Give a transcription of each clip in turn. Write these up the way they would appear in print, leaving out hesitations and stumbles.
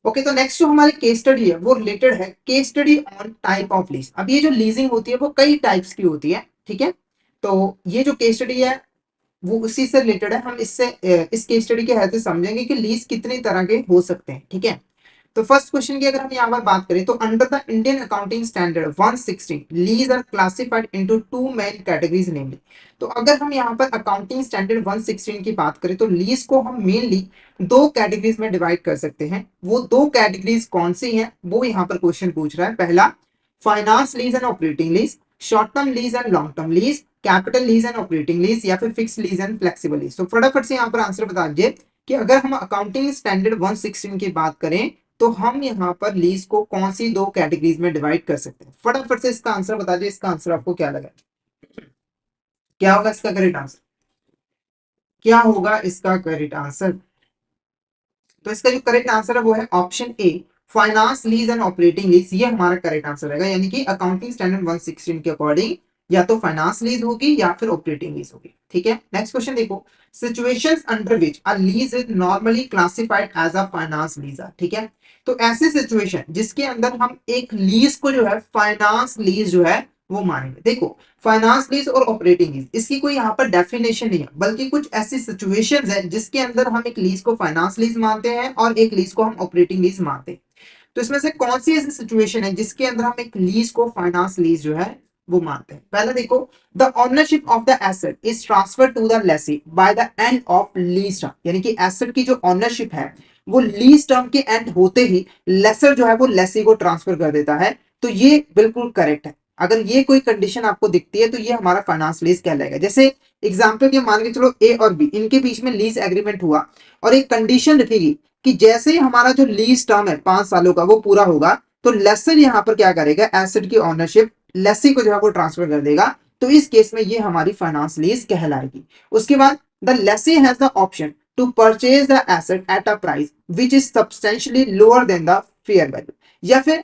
Okay, तो next जो हमारी केस स्टडी है वो रिलेटेड है case study on type of lease. अब ये जो लीजिंग होती है वो कई टाइप्स की होती है, ठीक है। तो ये जो केस स्टडी है वो उसी से रिलेटेड है। हम इससे इस केस स्टडी के हेल्प से समझेंगे कि लीज कितनी तरह के हो सकते हैं, ठीक है। तो फर्स्ट क्वेश्चन की अगर हम यहाँ पर बात करें तो under the Indian accounting standard 116 lease are classified into two main categories namely. तो अगर हम यहाँ पर अकाउंटिंग स्टैंडर्ड 116 की बात करें तो लीज को हम मेनली दो कैटेगरीज में डिवाइड कर सकते हैं। वो दो कैटेगरीज कौन सी हैं वो यहाँ पर क्वेश्चन पूछ रहा है। पहला, finance lease and operating lease, short term lease and long term lease, capital lease and operating lease, या फिर fix lease and flexible lease. तो फटाफट से यहाँ पर आंसर बता दीजिए कि अगर हम अकाउंटिंग स्टैंडर्ड 116 की बात करें तो हम यहाँ पर लीज को कौन सी दो कैटेगरीज में डिवाइड कर सकते हैं। फटाफट से इसका आंसर बता दीजिए। इसका आंसर आपको क्या लगा, क्या होगा इसका करेक्ट आंसर, क्या होगा इसका करेक्ट आंसर? तो इसका जो करेक्ट आंसर है वो है option A, finance lease and operating lease. ये हमारा करेक्ट आंसर रहेगा, यानी कि अकाउंटिंग स्टैंडर्ड 116 के अकॉर्डिंग या तो फाइनेंस लीज होगी या फिर ऑपरेटिंग लीज होगी, ठीक है। नेक्स्ट क्वेश्चन देखो, situations under which a lease is normally classified as a finance lease, ठीक है। तो ऐसे सिचुएशन जिसके अंदर हम एक लीज को जो है फाइनेंस लीज जो है वो मानेंगे। देखो, फाइनेंस लीज और ऑपरेटिंग लीज इसकी कोई यहाँ पर डेफिनेशन नहीं है, बल्कि कुछ ऐसी सिचुएशंस है जिसके अंदर हम एक लीज को फाइनेंस लीज मानते हैं और एक लीज को हम ऑपरेटिंग लीज मानते हैं। तो इसमें से कौन सी ऐसी सिचुएशन है जिसके अंदर हम एक लीज को फाइनेंस लीज जो है वो मानते हैं? पहले देखो, the ownership of the asset is transfer to the lessee by the end of lease term, यानी कि एसेट की जो ओनरशिप है वो लीज टर्म के एंड होते ही लेसर जो है वो लेसी को ट्रांसफर कर देता है। तो ये बिल्कुल करेक्ट है। अगर ये कोई कंडीशन आपको दिखती है तो ये हमारा फाइनेंस लीज कहलाएगा। जैसे एग्जांपल के मान के चलो ए और बी इनके बीच में लीज एग्रीमेंट हुआ और एक कंडीशन रखेगी कि जैसे ही हमारा जो लीज टर्म है 5 सालों का वो पूरा होगा तो लेसर यहाँ पर क्या करेगा, एसेट की ओनरशिप लेसी को जो है वो ट्रांसफर कर देगा। तो इस केस में ये हमारी फाइनेंस लीज कहलाएगी। उसके बाद the lessee has the option to purchase the asset at a price which is substantially lower than the fair value, या फिर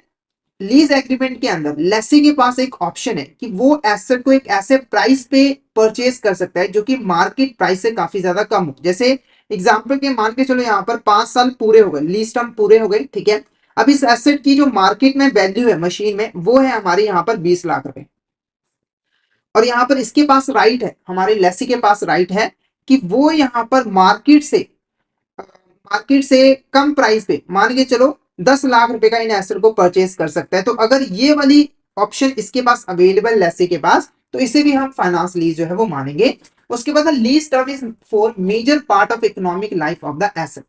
लीज एग्रीमेंट के अंदर लेसी के पास एक ऑप्शन है कि वो एसेट को एक ऐसे प्राइस पे परचेज कर सकता है जो कि मार्केट प्राइस से काफी ज्यादा कम हो। जैसे एग्जांपल के मान के चलो यहाँ पर 5 साल पूरे हो गए, लीज टर्म पूरे हो गए, ठीक है। अब इस एसेट की जो मार्केट में वैल्यू है मशीन में वो है हमारे यहाँ पर 20 लाख रुपए, और यहाँ पर इसके पास राइट है, हमारे लेसी के पास राइट है कि वो यहाँ पर मार्केट से कम प्राइस पे मान के चलो 10 लाख रुपए का इन एसेट को परचेज कर सकता है। तो अगर ये वाली ऑप्शन इसके पास अवेलेबल लेसी के पास, तो इसे भी हम फाइनेंस लीज जो है वो मानेंगे। उसके बाद lease term is for major part of economic life of the asset.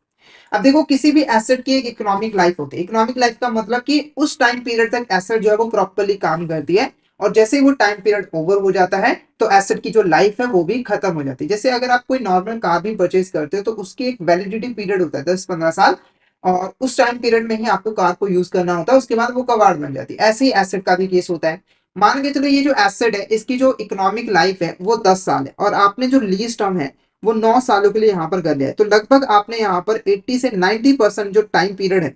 अब देखो, किसी भी एसेट की एक इकोनॉमिक लाइफ होती है। इकोनॉमिक लाइफ का मतलब कि उस टाइम पीरियड तक एसेट जो है वो प्रॉपर्ली काम करती है, और जैसे ही वो टाइम पीरियड ओवर हो जाता है तो एसेट की जो लाइफ है वो भी खत्म हो जाती है। जैसे अगर आप कोई नॉर्मल कार भी परचेज करते हो तो उसकी एक वैलिडिटी पीरियड होता है 10-15 साल, और उस टाइम पीरियड में ही आपको कार को यूज करना होता है, उसके बाद वो कबाड़ बन जाती है। ऐसे ही एसेट का भी केस होता है। मान के चलो ये जो एसेट है इसकी जो इकोनॉमिक लाइफ है वो 10 साल है, और आपने जो लीज टर्म है वो 9 सालों के लिए यहाँ पर कर लिया है। तो लगभग आपने यहाँ पर 80 से 90% जो टाइम पीरियड है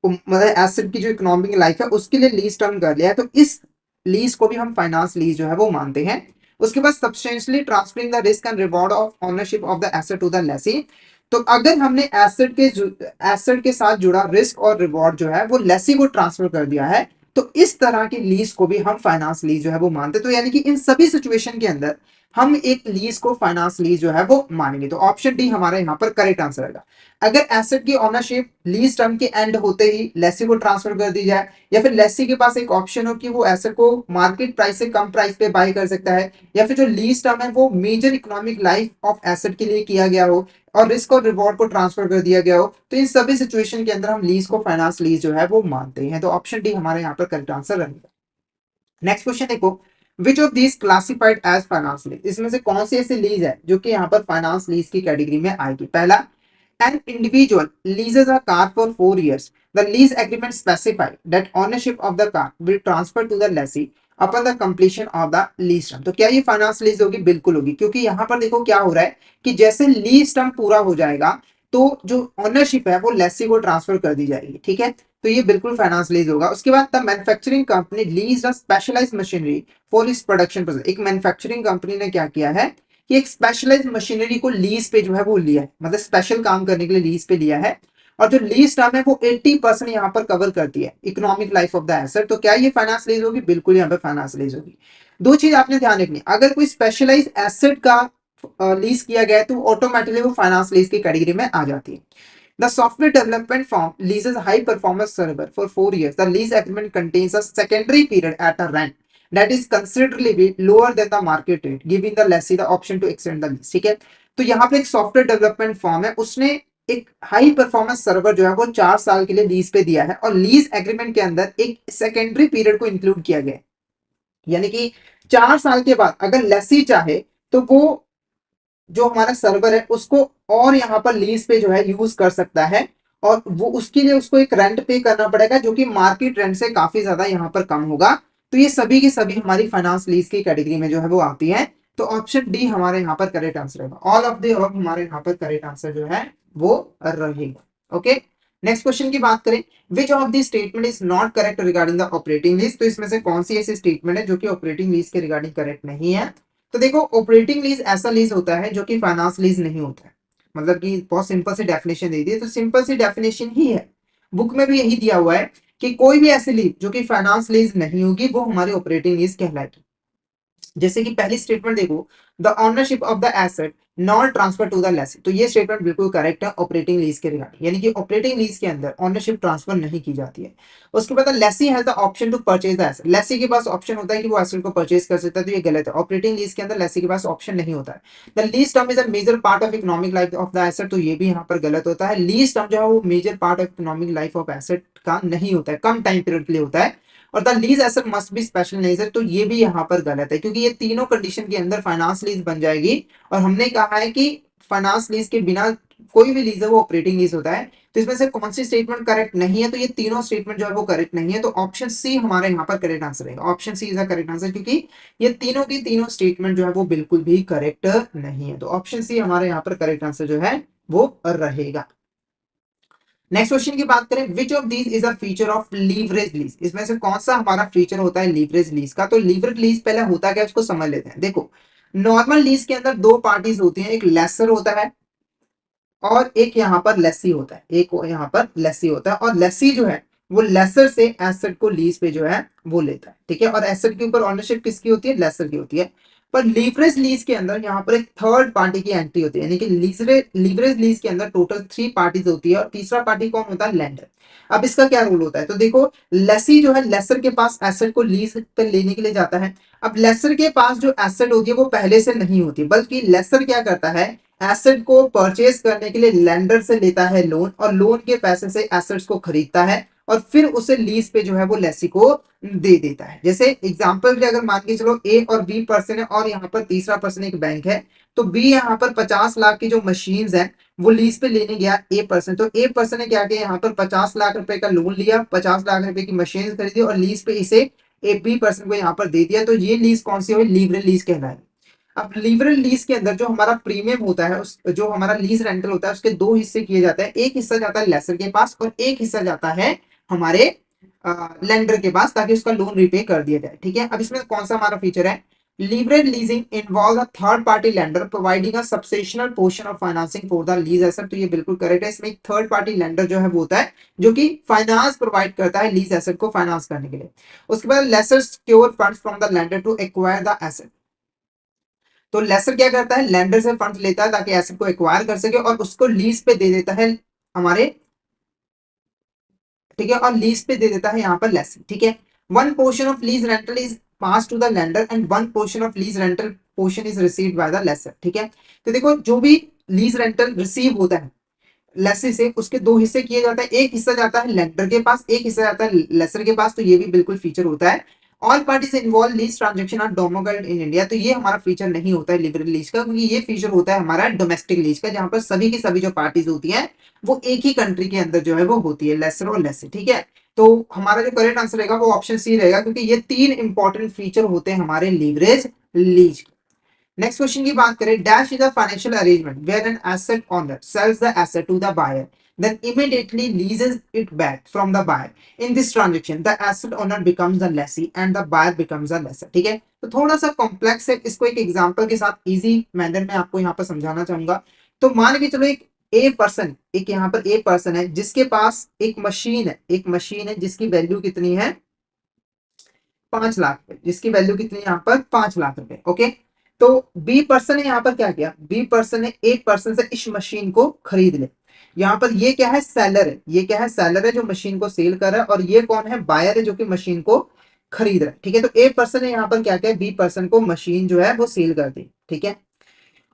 मतलब एसेट की जो इकोनॉमिक लाइफ है उसके लिए लीज टर्म कर लिया है। तो इस लीज को भी हम फाइनेंस लीज जो है वो मानते हैं। उसके बाद substantially transferring the risk and reward of ownership of the asset to the lessee. तो अगर हमने एसेट के साथ जुड़ा रिस्क और रिवॉर्ड जो है वो लेसी को ट्रांसफर कर दिया है, तो इस तरह की लीज को भी हम फाइनेंस लीज जो है वो मानते हैं। तो यानी कि इन सभी सिचुएशन के अंदर हम एक लीज को फाइनेंस लीज जो है वो मानेंगे। तो ऑप्शन डी हमारा यहाँ पर करेक्ट आंसर रहेगा। अगर एसेट की ओनरशिप लीज टर्म के एंड होते ही लेसी को ट्रांसफर कर दी जाए, या फिर लेसी के पास एक ऑप्शन हो कि वो एसेट को मार्केट प्राइस से कम प्राइस पे बाय कर सकता है, या फिर जो लीज टर्म है वो major economic life of asset के लिए किया गया हो और रिस्क और रिवॉर्ड को ट्रांसफर कर दिया गया हो, तो इन सभी सिचुएशन के अंदर हम लीज को फाइनेंस लीज जो है वो मानते हैं। तो ऑप्शन डी हमारे यहाँ पर करेक्ट आंसर रहेगा। नेक्स्ट क्वेश्चन देखो, which of these classified as finance lease, इसमें से कौन सी ऐसी लीज है जो कि यहाँ पर फाइनेंस लीज की कैटेगरी में आएगी? पहला, an individual leases a car for 4 years. The lease agreement specify that ownership of the car will transfer to the lessee upon the completion of the lease term. तो क्या ये finance lease होगी? बिल्कुल होगी, क्योंकि यहाँ पर देखो क्या हो रहा है कि जैसे लीज टर्म पूरा हो जाएगा तो जो ओनरशिप है वो लेसी को ट्रांसफर कर दी जाएगी, ठीक है। तो ये बिल्कुल फाइनेंस लीज होगा। उसके बाद the manufacturing company lease a specialised machinery for its production process. एक मैन्युफैक्चरिंग कंपनी ने क्या किया है कि एक स्पेशलाइज्ड मशीनरी को लीज पे जो है वो लिया है, मतलब स्पेशल काम करने के लिए लीज पे लिया है, और जो लीज टर्म है वो 80% यहाँ पर कवर करती है economic life of the asset. तो क्या ये फाइनेंस लीज होगी? बिल्कुल यहाँ पे फाइनेंस लीज होगी। दो चीज आपने ध्यान रखनी, अगर कोई स्पेशलाइज एसेट का लीज किया गया है तो ऑटोमेटिकली वो फाइनेंस लीज की कैटेगरी में आ जाती है। The software development firm leases high performance server for 4 years. The lease agreement contains a secondary period at a rent that is considerably lower than the market rate, giving the lessee the option to extend the lease. ठीक है, तो यहाँ पे एक software development firm है, उसने एक high performance server जो है वो 4 साल के लिए लीज पे दिया है, और लीज एग्रीमेंट के अंदर एक सेकेंडरी पीरियड को इंक्लूड किया गया है। यानी कि 4 साल के बाद अगर लेसी चाहे तो वो जो हमारा सर्वर है उसको और यहाँ पर लीज पे जो है यूज कर सकता है, और वो उसके लिए उसको एक रेंट पे करना पड़ेगा जो कि मार्केट रेंट से काफी ज्यादा यहाँ पर कम होगा। तो ये सभी की सभी हमारी फाइनेंस लीज की कैटेगरी में जो है वो आती है। तो ऑप्शन डी हमारे यहाँ पर करेक्ट आंसर रहेगा। ऑल ऑफ द अबव हमारे यहाँ पर करेक्ट आंसर जो है वो रहेगा। ओके, नेक्स्ट क्वेश्चन की बात करें, which of the statement is not correct regarding the operating lease. तो इसमें से कौन सी ऐसी स्टेटमेंट है जो कि ऑपरेटिंग लीज के रिगार्डिंग करेक्ट नहीं है? तो देखो, ऑपरेटिंग लीज ऐसा लीज होता है जो कि फाइनेंस लीज नहीं होता है। मतलब कि बहुत सिंपल सी डेफिनेशन दे दी है, तो सिंपल सी डेफिनेशन ही है, बुक में भी यही दिया हुआ है कि कोई भी ऐसी लीज जो कि फाइनेंस लीज नहीं होगी वो हमारी ऑपरेटिंग लीज कहलाएगी। जैसे कि पहली स्टेटमेंट देखो, the ownership of the asset not transfer to the lessee. तो ये स्टेटमेंट बिल्कुल करेक्ट है ऑपरेटिंग लीज के रिगार्डिंग, यानी कि ऑपरेटिंग लीज के अंदर ओनरशिप ट्रांसफर नहीं की जाती है। उसके बाद lessee has the option to purchase the asset. Lessee के पास ऑप्शन होता है कि वो एसेट को परचेज कर सकता है, तो ये गलत है। ऑपरेटिंग लीज के अंदर लेसी के पास ऑप्शन नहीं होता है। The lease term is a major part of economic life of the asset. तो ये भी यहाँ पर गलत होता है। लीज टर्म जो है वो major part of economic life of asset का नहीं होता है, कम टाइम पीरियड के लिए होता है। और the lease asset must be special nature. तो ये भी यहाँ पर गलत है, क्योंकि ये तीनों कंडीशन के अंदर फाइनेंस लीज बन जाएगी। और हमने कहा है कि फाइनेंस लीज के बिना कोई भी लीज है वो ऑपरेटिंग लीज होता है। तो इसमें से कौन सी स्टेटमेंट करेक्ट नहीं है? तो ये तीनों स्टेटमेंट जो है वो करेक्ट नहीं है। तो ऑप्शन सी हमारे यहाँ पर करेक्ट आंसर है। Option C is the correct answer, क्योंकि ये तीनों की तीनों स्टेटमेंट जो है वो बिल्कुल भी करेक्ट नहीं है। तो ऑप्शन सी हमारे यहाँ पर करेक्ट आंसर जो है वो रहेगा। नेक्स्ट क्वेश्चन की बात करें, विच of these is a feature of leverage lease. इसमें से कौन सा हमारा फीचर होता है लीवरेज लीज का? तो लीवरेज लीज पहले होता क्या है उसको समझ लेते हैं। देखो, नॉर्मल लीज के अंदर दो पार्टीज होती हैं, एक लेसर होता है और एक यहाँ पर लेसी होता है। एक यहाँ पर लेसी होता है, और लेसी जो है वो लेसर से एसेट को लीज पे जो है वो लेता है। ठीक है, और एसेट के ऊपर ओनरशिप किसकी होती है? लेसर की होती है। पर लीवरेज लीज के अंदर यहाँ पर एक थर्ड पार्टी की एंट्री होती है, यानी कि लीवरेज लीज के अंदर टोटल 3 पार्टीज होती है, और तीसरा पार्टी कौन होता है? लेंडर। अब इसका क्या रूल होता है? तो देखो, लेसी जो है लेसर के पास एसेट को लीज पे लेने के लिए जाता है। अब लेसर के पास जो एसेट होती है वो पहले से नहीं होती, बल्कि लेसर क्या करता है, एसेट को परचेज करने के लिए लेंडर से लेता है लोन, और लोन के पैसे से एसेट्स को खरीदता है, और फिर उसे लीज पे जो है वो लेसी को दे देता है। जैसे एग्जांपल अगर मान के चलो ए और बी पर्सन है, और यहाँ पर तीसरा पर्सन एक बैंक है, तो बी यहाँ पर 50 लाख की जो मशीन्स है वो लीज पे लेने गया ए पर्सन। तो ए पर्सन ने क्या किया, यहाँ पर 50 लाख रुपए का लोन लिया, 50 लाख रुपए की मशीन खरीदी, और लीज पे इसे ए बी पर्सन को यहाँ पर दे दिया। तो ये लीज कौन सी हुई? लीवरेज लीज कहलाएगी। अब लिबरल लीज के अंदर जो हमारा प्रीमियम होता है, उस जो हमारा लीज रेंटल होता है उसके दो हिस्से किए जाते हैं। एक हिस्सा जाता है लेसर के पास, और एक हिस्सा जाता है हमारे लेंडर के पास, ताकि उसका लोन रिपे कर दिया जाए। ठीक है, अब इसमें कौन सा हमारा फीचर है? Leverage leasing involve a third party lender providing a substantial portion of financing for the lease asset. तो ये बिल्कुल करेक्ट है। इसमें एक थर्ड पार्टी लेंडर जो है वो होता है जो कि फाइनेंस प्रोवाइड करता है लीज एसेट को फाइनेंस करने के लिए। उसके बाद lessor secure funds from the lender to acquire the asset. तो लेसर क्या करता है? लेंडर से फंड्स लेता है ताकि एसेट को एक्वायर कर सके, और उसको लीज पे दे देता है हमारे, ठीक है, और लीज पे दे देता है यहाँ पर लेसर। ठीक है, one portion of lease rental is pass to the lender and one portion of lease rental portion is received by the lessor. ठीक है, तो देखो, जो भी लीज रेंटल रिसीव होता है लेसी से, उसके दो हिस्से किए जाते हैं। एक हिस्सा जाता है लेंडर के पास, एक हिस्सा जाता है लेसर के पास। तो ये भी बिल्कुल फीचर होता है। All parties involve lease transaction are domiciled in India. तो ये हमारा फीचर नहीं होता है लिबरल लीज का, क्योंकि ये फीचर होता है हमारा डोमेस्टिक लीज का, जहां पर सभी की सभी जो पार्टीज होती हैं वो एक ही कंट्री के अंदर जो है वो होती है, लेसर और लेसी। ठीक है, तो हमारा जो करेक्ट आंसर रहेगा वो ऑप्शन सी रहेगा, क्योंकि ये 3 इंपॉर्टेंट फीचर होते हैं हमारे लीवरेज लीज। नेक्स्ट क्वेश्चन की बात करें, dash is a financial arrangement where an asset owner sells the asset to the buyer then immediately leases it back from the buyer. In this transaction the asset owner becomes the lessee and the buyer becomes the lessor. ठीक है, तो थोड़ा सा complex है, इसको एक example के साथ इजी मैनर में आपको यहाँ पर समझाना चाहूंगा। तो मान के चलो, एक ए पर्सन, एक यहाँ पर ए पर्सन है जिसके पास एक मशीन है, एक मशीन है जिसकी वैल्यू कितनी है 5 लाख रुपए, जिसकी वैल्यू कितनी है यहाँ पर 5 लाख रुपए। ओके, तो बी पर्सन ने यहाँ पर क्या किया, बी पर्सन ने ए पर्सन से इस मशीन को खरीद लिया। यहाँ पर ये क्या है, सेलर है, ये क्या है, सेलर है जो मशीन को सेल कर रहा है, और ये कौन है, बायर है जो कि मशीन को खरीद रहा है। ठीक है, तो ए पर्सन ने यहाँ पर क्या किया, बी पर्सन को मशीन जो है वो सेल कर दी। ठीक है,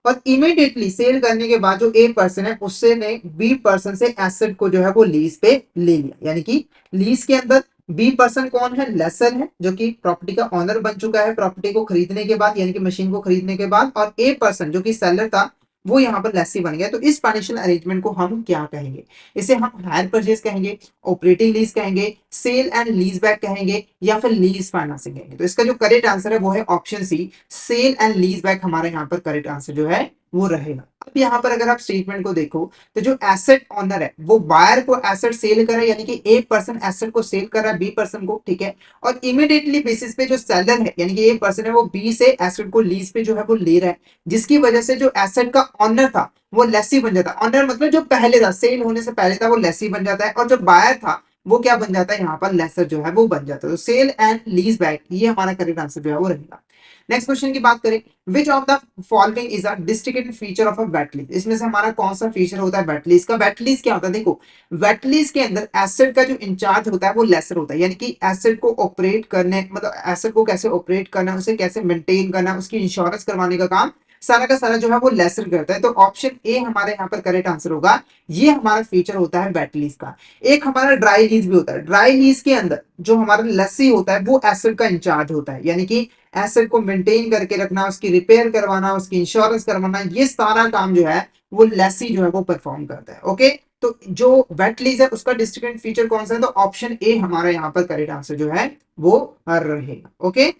और इमीडिएटली सेल करने के बाद जो ए पर्सन है उससे ने बी पर्सन से एसेट को जो है वो लीज पे ले लिया। यानी कि लीज के अंदर बी पर्सन कौन है, लेसर है जो कि प्रॉपर्टी का ऑनर बन चुका है प्रॉपर्टी को खरीदने के बाद, यानी कि मशीन को खरीदने के बाद, और ए पर्सन जो कि सेलर था वो यहाँ पर लेसी बन गया। तो इस फाइनेंशियल अरेंजमेंट को हम क्या कहेंगे, इसे हम हायर परचेज कहेंगे, ऑपरेटिंग लीज कहेंगे, सेल एंड लीज बैक कहेंगे, या फिर लीज फाइनेंसिंग कहेंगे। तो इसका जो करेक्ट आंसर है वो है option C, sale and lease back हमारे यहाँ पर करेक्ट आंसर जो है वो रहेगा। अब यहाँ पर अगर आप स्टेटमेंट को देखो तो जो एसेट ऑनर है वो बायर को एसेट सेल कर रहा है, यानी कि ए पर्सन एसेट को सेल कर रहा है बी पर्सन को। ठीक है, और इमीडिएटली बेसिस पे जो सेलर है यानी कि ए पर्सन है वो बी से एसेट को लीज पे जो है वो ले रहा है, जिसकी वजह से जो एसेट का ऑनर था वो लेसी बन जाता है। ऑनर मतलब जो पहले था, सेल होने से पहले था वो लेसी बन जाता है, और जो बायर था वो क्या बन जाता है, यहाँ पर लेसर जो है वो बन जाता है। तो सेल एंड लीज बैक ये हमारा करेक्ट आंसर जो है वो रहेगा। नेक्स्ट क्वेश्चन की बात करें, which of the following is a distinctive feature of a wait lease, इसमें से हमारा कौन सा फीचर होता है वेट लीज का। वेट लीज क्या होता है, देखो वेट लीज के अंदर एसेट का जो इंचार्ज होता है वो लेसर होता है, यानी कि एसेट को ऑपरेट करने, मतलब एसेट को कैसे ऑपरेट करना है, उसे कैसे मेंटेन करना है, उसकी इंश्योरेंस करवाने का काम सारा का सारा जो है वो लेसर करता है। तो ऑप्शन ए हमारे यहाँ पर करेक्ट आंसर होगा, ये हमारा फीचर होता है वेट लीज का। एक हमारा ड्राई लीज भी होता है, ड्राई लीज के अंदर जो हमारा लस्सी होता है वो एसेट का इंचार्ज होता है, यानी कि एसेट को मेंटेन करके रखना, उसकी रिपेयर करवाना, उसकी इंश्योरेंस करवाना, ये सारा काम जो है वो लेसी जो है वो परफॉर्म करता है। ओके, तो जो वेट लीज है उसका डिस्टिंक्टिव फीचर कौन सा है, तो ऑप्शन ए हमारा यहाँ पर करेक्ट आंसर जो है वो रहेगा। ओके,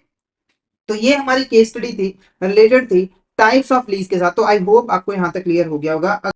तो ये हमारी केस स्टडी थी, रिलेटेड थी टाइप्स ऑफ लीज के साथ। तो आई होप आपको यहाँ तक क्लियर हो गया होगा।